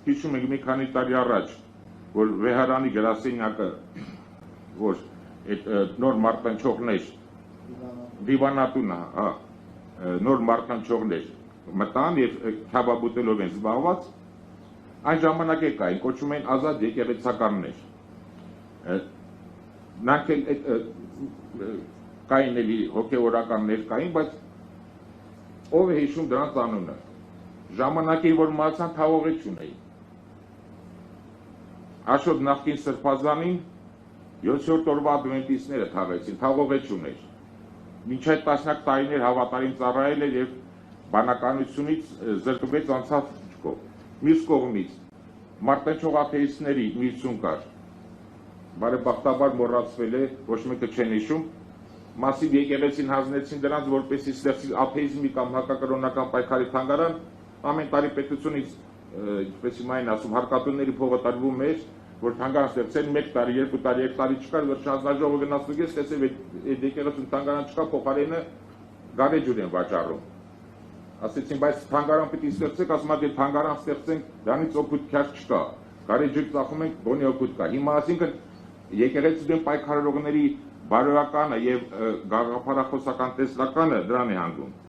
հիշում ենք մի քանի տարի առաջ, որ Վեհարանի գրասենյակը, որ նոր մարտնչողներ, դիվանատունը, նոր մարտնչողներ մտան եւ քաբաբուտելով են զբաղված, այն ժամանակ է կային, կոչում են ազատ եկեղեցականներ։ Նրանք կային էլի հոգեորականներ կային, բայց ով է հիշում դրանց անունը։ Ժամանակին, որ մահացան, թաղողի չունեին։ Աշոտ նախկին սրբազանին 7-րդ օրվա ադվենտիստները թաղեցին, թաղողի չուներ։ Մինչ այդ տասնյակ տարիներ հավատարիմ ծառայել էր եւ բանականությունից զրկվեց անցավ կողմ։ Մյուս կողմից մարտնչող աթեիստների միություն կար, բարեբախտաբար մոռացվել է, ոչ մեկը չեն հիշում, մասիվ եկեղեցին հանձնեցին դրանց, որպեսզի ստեղծի աթեիզմի կամ հակակրոնական պայքարի թանգարան, ամեն տարի պետությունից, ինչպես հիմա են ասում, հարկատուների փողը տրվում էր, որ թանգարան ստեղծեն 1 տարի, 2 տարի, 3 տարի չկար, որ հանձնաժողովը գնացնում ես, տեսել այդ եկեղեցում թանգարան չկա, փոխարենը գարեջուր են վաճառում։ Ասեցին, բայց թանգարան պիտի ստեղծեք, ասում եք, թանգարան ստեղծենք, դրանից օգուտ քյար չկա, գարեջուր ծախում ենք, բոնի օգուտ կա։ Հիմա ասինքն եկեղեցու դեմ պայքարողների բարոյականը եւ գաղափարախոսական տեսլականը դրան է հանգում։